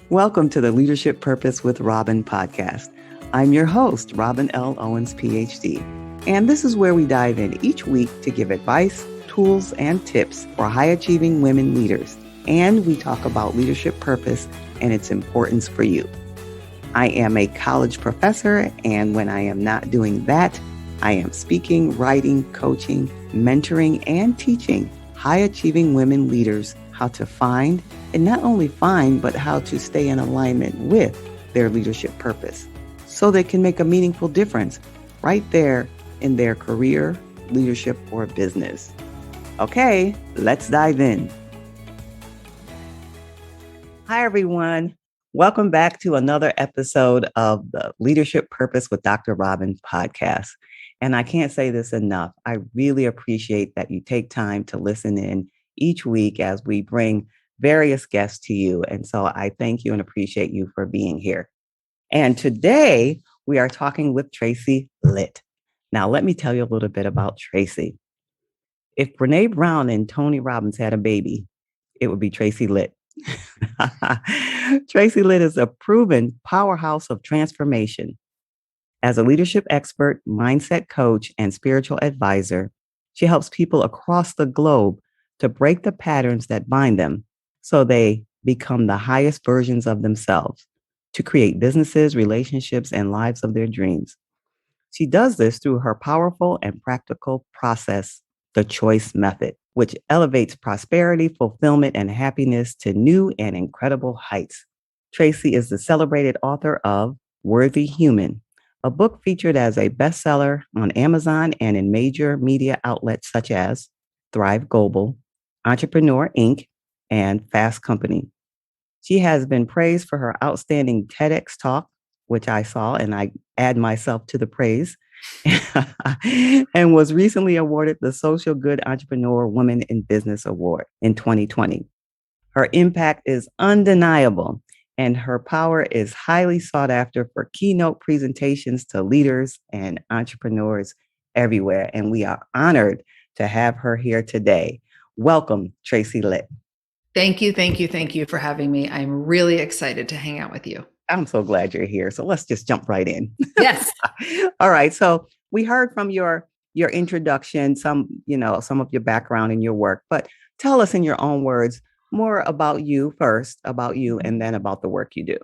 Welcome to the Leadership Purpose with Robin podcast. I'm your host, Robin L. Owens, PhD, and this is where we dive in each week to give advice, tools, and tips for high-achieving women leaders, and we talk about leadership purpose and its importance for you. I am a college professor, and when I am not doing that, I am speaking, writing, coaching, mentoring, and teaching high-achieving women leaders how to find, and not only find, but how to stay in alignment with their leadership purpose so they can make a meaningful difference right there in their career, leadership, or business. Okay, let's dive in. Hi, everyone. Welcome back to another episode of the Leadership Purpose with Dr. Robin podcast. And I can't say this enough. I really appreciate that you take time to listen in each week as we bring various guests to you. And so I thank you and appreciate you for being here. And today we are talking with Tracy Litt. Now, let me tell you a little bit about Tracy. If Brene Brown and Tony Robbins had a baby, it would be Tracy Litt. Tracy Litt is a proven powerhouse of transformation. As a leadership expert, mindset coach, and spiritual advisor, she helps people across the globe to break the patterns that bind them so they become the highest versions of themselves, to create businesses, relationships, and lives of their dreams. She does this through her powerful and practical process, the choice method, which elevates prosperity, fulfillment, and happiness to new and incredible heights. Tracy is the celebrated author of Worthy Human, a book featured as a bestseller on Amazon and in major media outlets such as Thrive Global, Entrepreneur Inc., and Fast Company. She has been praised for her outstanding TEDx talk, which I saw, and I add myself to the praise, and was recently awarded the Social Good Entrepreneur Woman in Business Award in 2020. Her impact is undeniable, and her power is highly sought after for keynote presentations to leaders and entrepreneurs everywhere. And we are honored to have her here today. Welcome, Tracy Litt. Thank you for having me. I'm really excited to hang out with you. I'm so glad you're here. So let's just jump right in. Yes. All right. So we heard from your introduction, some of your background and your work, but tell us in your own words more about you first, and then about the work you do.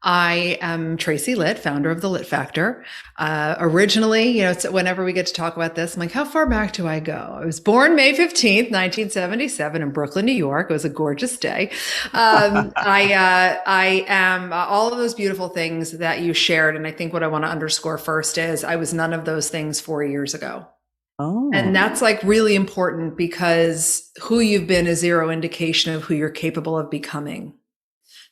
I am Tracy Litt, founder of The Litt Factor. Originally, whenever we get to talk about this, I'm like, how far back do I go? I was born May 15th, 1977 in Brooklyn, New York. It was a gorgeous day. I am all of those beautiful things that you shared. And I think what I want to underscore first is I was none of those things 4 years ago. Oh. And that's like really important because who you've been is zero indication of who you're capable of becoming.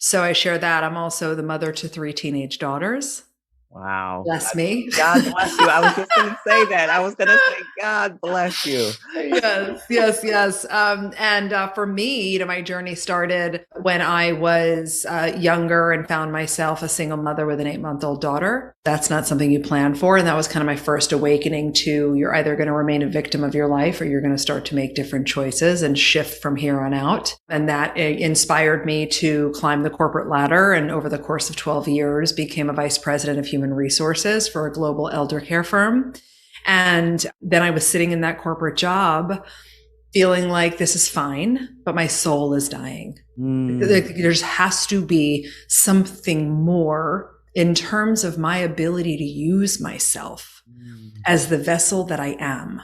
So I share that. I'm also the mother to 3 teenage daughters. Wow. Bless me. God bless you. I was just going to say that. I was going to say, God bless you. Yes. And for me, my journey started when I was younger and found myself a single mother with an 8-month-old daughter. That's not something you plan for. And that was kind of my first awakening to you're either going to remain a victim of your life or you're going to start to make different choices and shift from here on out. And that inspired me to climb the corporate ladder. And over the course of 12 years, became a vice president of human resources for a global elder care firm. And then I was sitting in that corporate job feeling like this is fine, but my soul is dying. There just has to be something more in terms of my ability to use myself as the vessel that I am,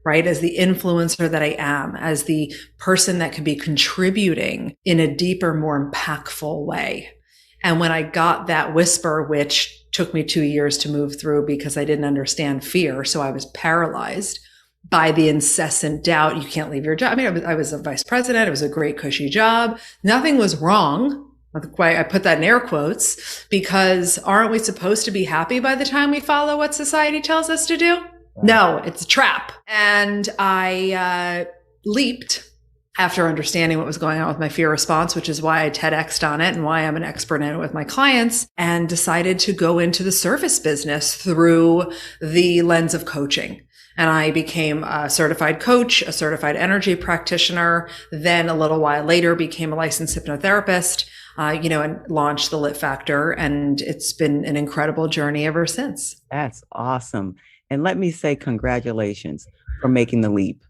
right? As the influencer that I am, as the person that can be contributing in a deeper, more impactful way. And when I got that whisper, which took me 2 years to move through because I didn't understand fear. So I was paralyzed by the incessant doubt. You can't leave your job. I mean, I was a vice president. It was a great cushy job. Nothing was wrong. I put that in air quotes because aren't we supposed to be happy by the time we follow what society tells us to do? No, it's a trap. And I leaped after understanding what was going on with my fear response, which is why I TEDx'd on it and why I'm an expert in it with my clients, and decided to go into the service business through the lens of coaching. And I became a certified coach, a certified energy practitioner, then a little while later became a licensed hypnotherapist. and launched the Lit Factor. And it's been an incredible journey ever since. That's awesome. And let me say congratulations for making the leap.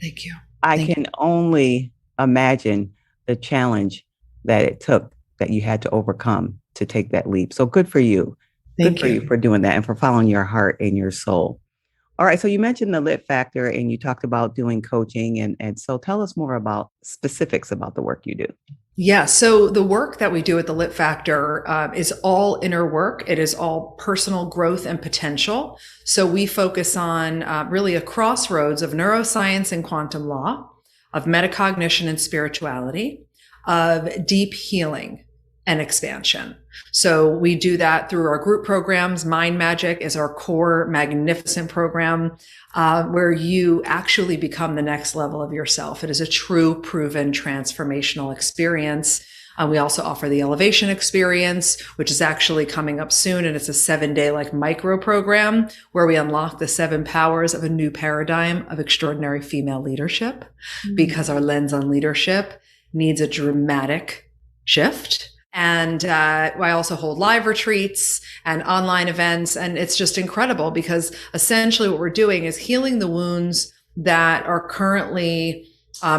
Thank you. I Thank can only imagine the challenge that it took that you had to overcome to take that leap. So good for you. Good Thank for you you. for doing that and for following your heart and your soul. All right. So you mentioned the Lit Factor and you talked about doing coaching. And so tell us more about specifics about the work you do. Yeah. So the work that we do at the Lit Factor is all inner work. It is all personal growth and potential. So we focus on really a crossroads of neuroscience and quantum law, of metacognition and spirituality, of deep healing and expansion. So we do that through our group programs. Mind Magic is our core magnificent program where you actually become the next level of yourself. It is a true, proven transformational experience. We also offer the elevation experience, which is actually coming up soon. And it's a 7-day like micro program where we unlock the 7 powers of a new paradigm of extraordinary female leadership because our lens on leadership needs a dramatic shift. And I also hold live retreats and online events. And it's just incredible because essentially what we're doing is healing the wounds that are currently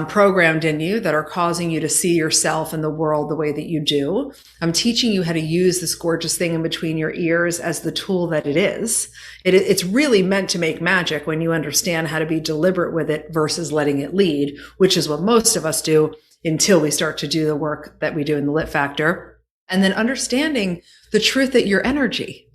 programmed in you that are causing you to see yourself and the world the way that you do. I'm teaching you how to use this gorgeous thing in between your ears as the tool that it is. It's really meant to make magic when you understand how to be deliberate with it versus letting it lead, which is what most of us do until we start to do the work that we do in the Lit Factor. And then understanding the truth that you're energy,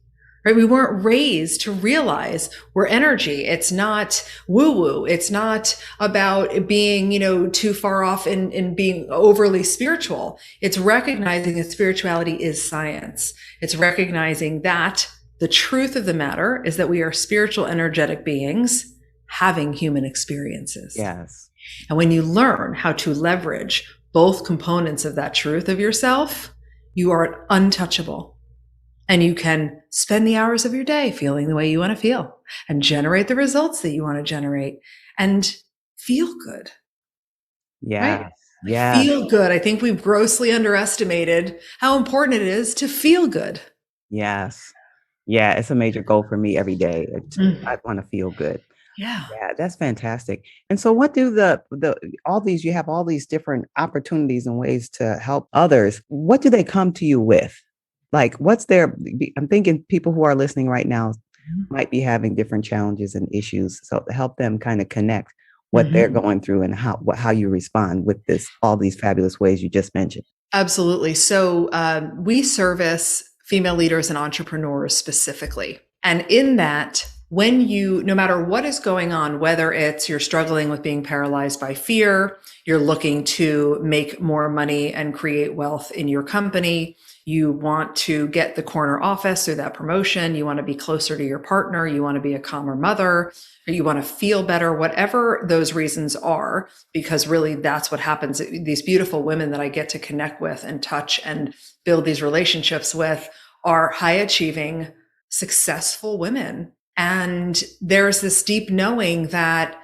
right? We weren't raised to realize we're energy. It's not woo woo. It's not about being, too far off in being overly spiritual. It's recognizing that spirituality is science. It's recognizing that the truth of the matter is that we are spiritual, energetic beings having human experiences. Yes. And when you learn how to leverage both components of that truth of yourself, you are untouchable. And you can spend the hours of your day feeling the way you want to feel and generate the results that you want to generate and feel good. Yeah. Right? Yeah. Feel good. I think we've grossly underestimated how important it is to feel good. Yes. Yeah. It's a major goal for me every day. I want to feel good. Yeah. Yeah, that's fantastic. And so what do you have all these different opportunities and ways to help others. What do they come to you with? Like I'm thinking people who are listening right now might be having different challenges and issues. So to help them kind of connect what they're going through and how you respond with all these fabulous ways you just mentioned. Absolutely. So we service female leaders and entrepreneurs specifically. And in that, no matter what is going on, whether it's you're struggling with being paralyzed by fear, you're looking to make more money and create wealth in your company, you want to get the corner office through that promotion, you want to be closer to your partner, you want to be a calmer mother, or you want to feel better, whatever those reasons are, because really that's what happens. These beautiful women that I get to connect with and touch and build these relationships with are high achieving, successful women. And there's this deep knowing that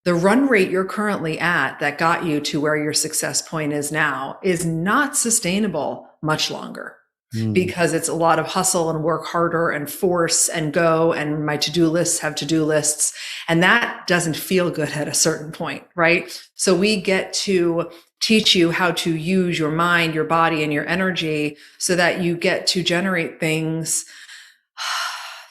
the run rate you're currently at that got you to where your success point is now is not sustainable much longer because it's a lot of hustle and work harder and force and go. And my to-do lists have to-do lists. And that doesn't feel good at a certain point, right? So we get to teach you how to use your mind, your body, and your energy so that you get to generate things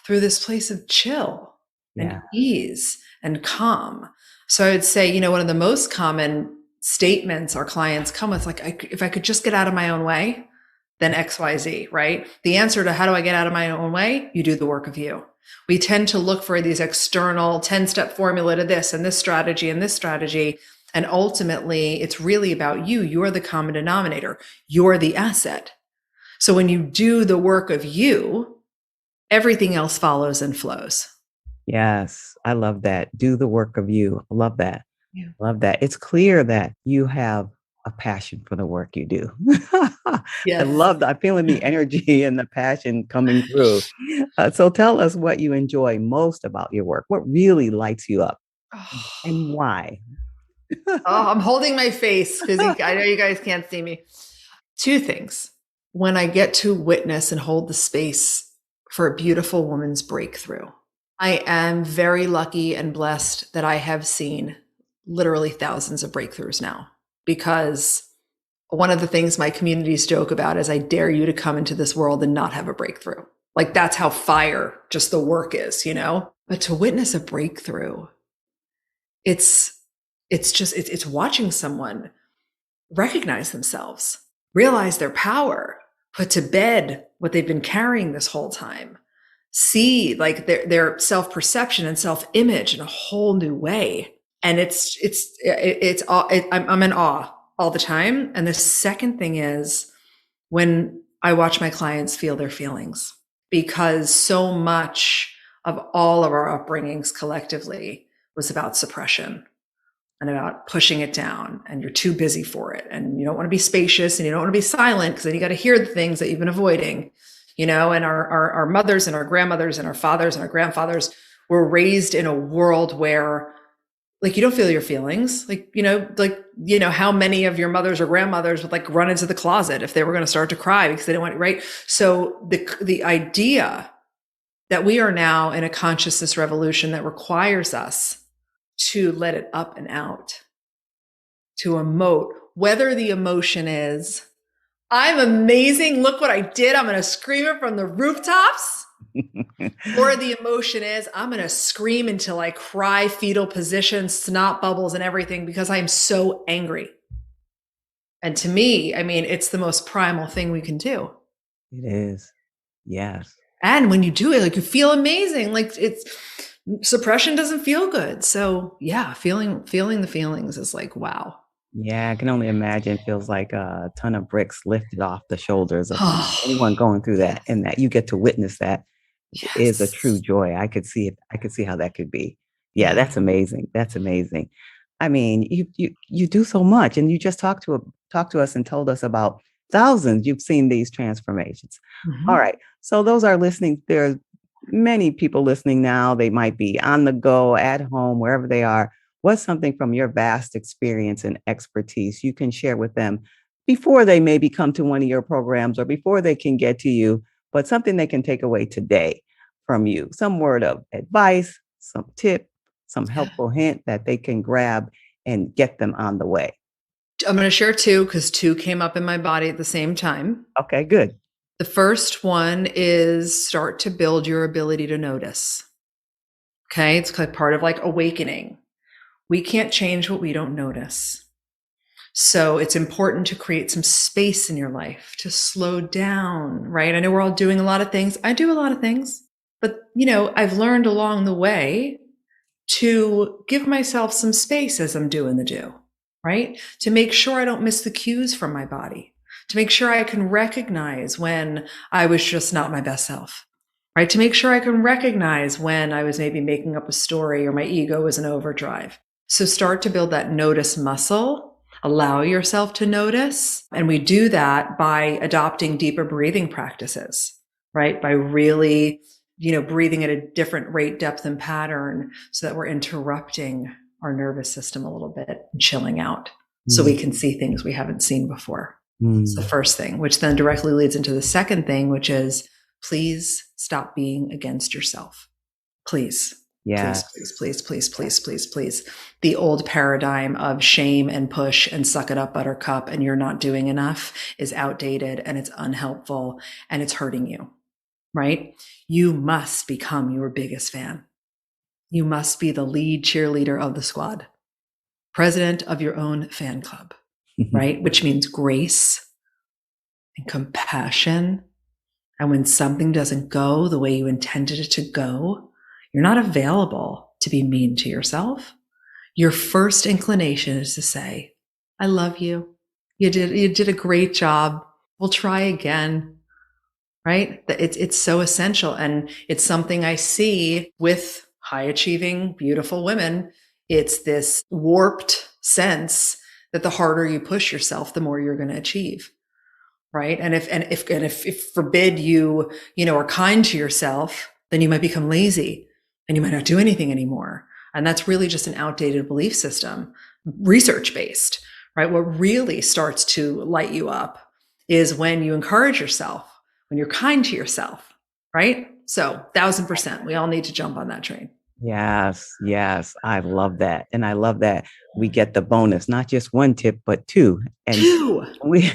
through this place of chill and ease and calm. So I would say, one of the most common statements our clients come with, like, if I could just get out of my own way, then XYZ, right? The answer to how do I get out of my own way? You do the work of you. We tend to look for these external 10-step formula to this and this strategy and this strategy. And ultimately, it's really about you. You're the common denominator. You're the asset. So when you do the work of you, everything else follows and flows. Yes, I love that. Do the work of you. I love that. Yeah. Love that. It's clear that you have a passion for the work you do. Yes. I love that. I'm feeling the energy and the passion coming through. So tell us what you enjoy most about your work. What really lights you up and why? I'm holding my face because I know you guys can't see me. 2 things. when I get to witness and hold the space for a beautiful woman's breakthrough. I am very lucky and blessed that I have seen literally thousands of breakthroughs now, because one of the things my communities joke about is I dare you to come into this world and not have a breakthrough. Like that's how fire just the work is, you know? But to witness a breakthrough, it's watching someone recognize themselves, realize their power, put to bed what they've been carrying this whole time, see like their self-perception and self-image in a whole new way. And I'm in awe all the time. And the second thing is when I watch my clients feel their feelings, because so much of all of our upbringings collectively was about suppression and about pushing it down, and you're too busy for it. And you don't want to be spacious and you don't want to be silent, because then you got to hear the things that you've been avoiding, you know. And our mothers and our grandmothers and our fathers and our grandfathers were raised in a world where like, you don't feel your feelings. Like, how many of your mothers or grandmothers would like run into the closet if they were going to start to cry because they didn't want it, right? So the idea that we are now in a consciousness revolution that requires us to let it up and out, to emote, whether the emotion is, I'm amazing, look what I did, I'm going to scream it from the rooftops, or the emotion is, I'm going to scream until I cry, fetal position, snot bubbles and everything, because I'm so angry. And to me, I mean, it's the most primal thing we can do. It is. Yes. And when you do it, like you feel amazing. Like suppression doesn't feel good. So yeah, feeling the feelings is like, wow. Yeah, I can only imagine. It feels like a ton of bricks lifted off the shoulders of anyone going through that, and that you get to witness that is a true joy. I could see it. I could see how that could be. Yeah, that's amazing. That's amazing. I mean, you do so much, and you just talked to us and told us about thousands. You've seen these transformations. Mm-hmm. All right. So those are listening. There's many people listening now. They might be on the go, at home, wherever they are. What's something from your vast experience and expertise you can share with them before they maybe come to one of your programs or before they can get to you, but something they can take away today from you? Some word of advice, some tip, some helpful hint that they can grab and get them on the way. I'm going to share two, because two came up in my body at the same time. Okay, good. The first one is start to build your ability to notice. Okay. It's like part of like awakening. We can't change what we don't notice. So it's important to create some space in your life, to slow down, right? I know we're all doing a lot of things. I do a lot of things, but I've learned along the way to give myself some space as I'm doing the do, right? To make sure I don't miss the cues from my body, to make sure I can recognize when I was just not my best self, right? To make sure I can recognize when I was maybe making up a story or my ego was in overdrive. So start to build that notice muscle, allow yourself to notice. And we do that by adopting deeper breathing practices, right? By really, breathing at a different rate, depth, and pattern, so that we're interrupting our nervous system a little bit and chilling out so we can see things we haven't seen before. It's the first thing, which then directly leads into the second thing, which is please stop being against yourself. Please. Yeah. Please. The old paradigm of shame and push and suck it up, buttercup, and you're not doing enough is outdated, and it's unhelpful, and it's hurting you, right? You must become your biggest fan. You must be the lead cheerleader of the squad, president of your own fan club, right? Which means grace and compassion. And when something doesn't go the way you intended it to go, you're not available to be mean to yourself. Your first inclination is to say, I love you. You did a great job. We'll try again, right? It's so essential. And it's something I see with high achieving, beautiful women. It's this warped sense that the harder you push yourself, the more you're going to achieve. Right. And if forbid you are kind to yourself, then you might become lazy and you might not do anything anymore. And that's really just an outdated belief system, research based, right? What really starts to light you up is when you encourage yourself, when you're kind to yourself, right? So 1000%, we all need to jump on that train. Yes, yes. I love that. And I love that we get the bonus, not just one tip, but two. And Two. we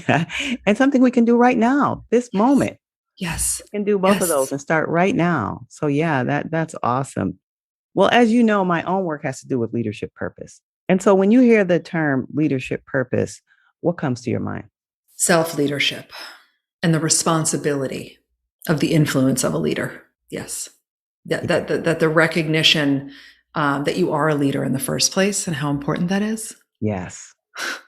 and something we can do right now, this Yes. moment. Yes. We can do both of those Yes. and start right now. So yeah, that's awesome. Well, as you know, my own work has to do with leadership purpose. And so when you hear the term leadership purpose, what comes to your mind? Self leadership and the responsibility of the influence of a leader. Yes. That the recognition that you are a leader in the first place and how important that is. Yes. Yes.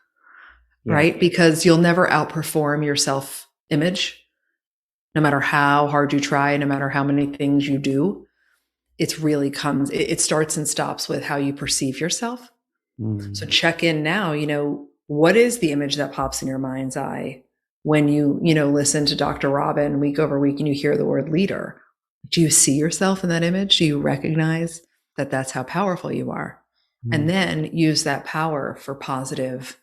Right? Because you'll never outperform your self image, no matter how hard you try, no matter how many things you do. It starts and stops with how you perceive yourself. So Mm. check in now, what is the image that pops in your mind's eye when you listen to Dr. Robin week over week and you hear the word leader? Do you see yourself in that image? Do you recognize that that's how powerful you are? And Mm. then use that power for positive,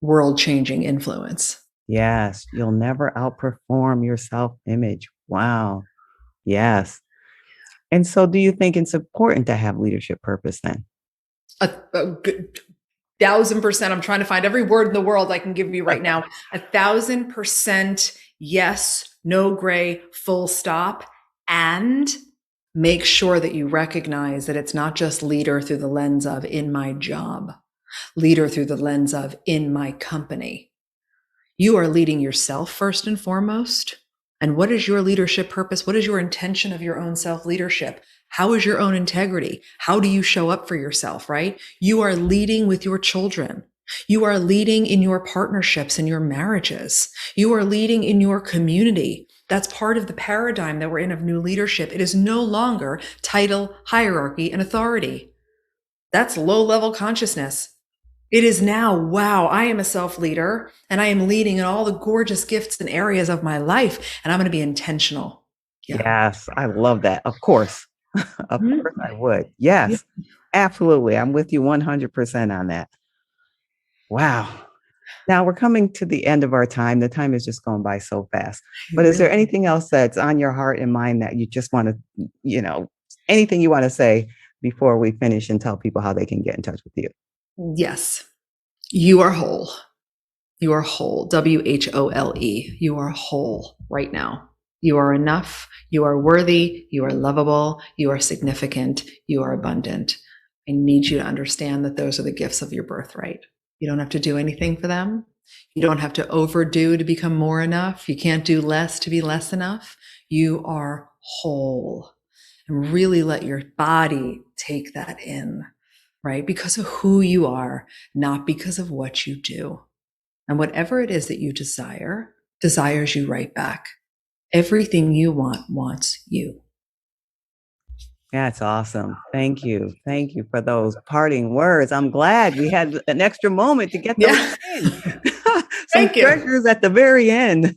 world changing influence. Yes. You'll never outperform your self image. Wow. Yes. And so do you think it's important to have leadership purpose then? A good 1000%. I'm trying to find every word in the world I can give you right now. 1000% yes, no gray, full stop. And make sure that you recognize that it's not just leader through the lens of in my job, leader through the lens of in my company. You are leading yourself first and foremost. And what is your leadership purpose? What is your intention of your own self leadership? How is your own integrity? How do you show up for yourself, right? You are leading with your children. You are leading in your partnerships and your marriages. You are leading in your community. That's part of the paradigm that we're in of new leadership. It is no longer title, hierarchy, and authority. That's low level consciousness. It is now, wow, I am a self leader and I am leading in all the gorgeous gifts and areas of my life. And I'm going to be intentional. Yeah. Yes. I love that. Of course. Of course I would. Yeah. Yes. Absolutely. I'm with you 100% on that. Wow. Now we're coming to the end of our time. The time is just going by so fast. But is there Really? anything else that's on your heart and mind that you just want anything you want to say before we finish and tell people how they can get in touch with you? Yes. You are whole. You are whole. WHOLE. You are whole right now. You are enough. You are worthy. You are lovable. You are significant. You are abundant. I need you to understand that those are the gifts of your birthright. You don't have to do anything for them. You don't have to overdo to become more enough. You can't do less to be less enough. You are whole. And really let your body take that in, right? Because of who you are, not because of what you do. And whatever it is that you desire, desires you right back. Everything you want wants you. That's awesome. Thank you. Thank you for those parting words. I'm glad we had an extra moment to get those Yeah. in. Some Thank you. treasures at the very end.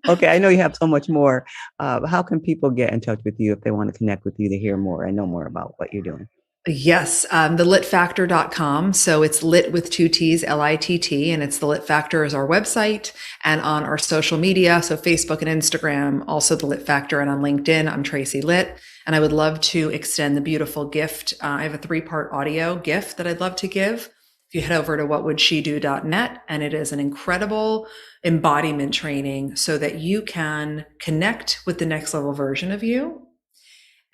Okay, I know you have so much more. How can people get in touch with you if they want to connect with you to hear more and know more about what you're doing? Yes, the litfactor.com. So it's lit with two T's, LITT, and it's the Lit Factor is our website and on our social media. So Facebook and Instagram, also the Lit Factor, and on LinkedIn, I'm Tracy Litt. And I would love to extend the beautiful gift. I have a 3-part audio gift that I'd love to give. If you head over to whatwouldshedO.net, and it is an incredible embodiment training so that you can connect with the next level version of you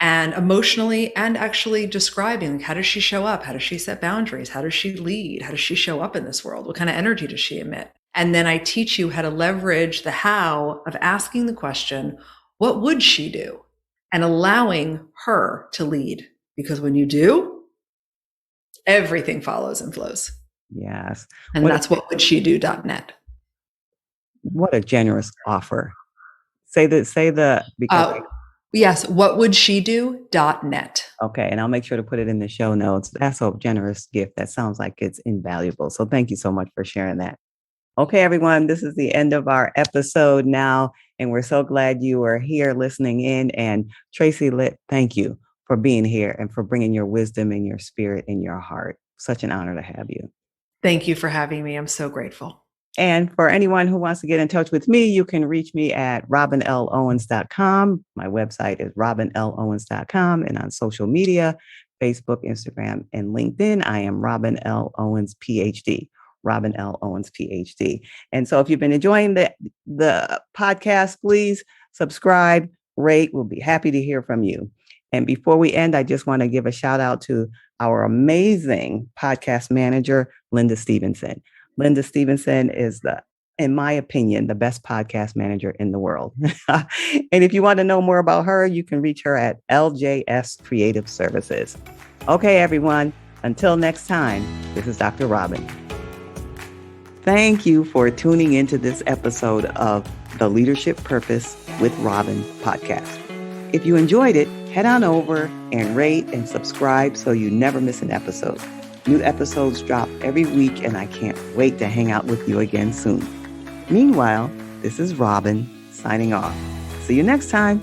and emotionally and actually describing, like, how does she show up? How does she set boundaries? How does she lead? How does she show up in this world? What kind of energy does she emit? And then I teach you how to leverage the how of asking the question, what would she do? And allowing her to lead. Because when you do, everything follows and flows. Yes. And What that's whatwouldshedO.net. what a generous offer. Say the because Yes, whatwouldshedO.net. okay, and I'll make sure to put it in the show notes. That's a generous gift. That sounds like it's invaluable. So thank you so much for sharing that. Okay, everyone, this is the end of our episode now, and we're so glad you are here listening in. And Tracy Litt, thank you for being here and for bringing your wisdom and your spirit and your heart. Such an honor to have you. Thank you for having me. I'm so grateful. And for anyone who wants to get in touch with me, you can reach me at robinlowens.com. My website is robinlowens.com. And on social media, Facebook, Instagram, and LinkedIn, I am Robin L. Owens, PhD. Robin L. Owens, PhD. And so if you've been enjoying the podcast, please subscribe, rate. We'll be happy to hear from you. And before we end, I just want to give a shout out to our amazing podcast manager, Linda Stevenson. Linda Stevenson is in my opinion, the best podcast manager in the world. And if you want to know more about her, you can reach her at LJS Creative Services. Okay, everyone, until next time, this is Dr. Robin. Thank you for tuning into this episode of the Leadership Purpose with Robin podcast. If you enjoyed it, head on over and rate and subscribe so you never miss an episode. New episodes drop every week, and I can't wait to hang out with you again soon. Meanwhile, this is Robin signing off. See you next time.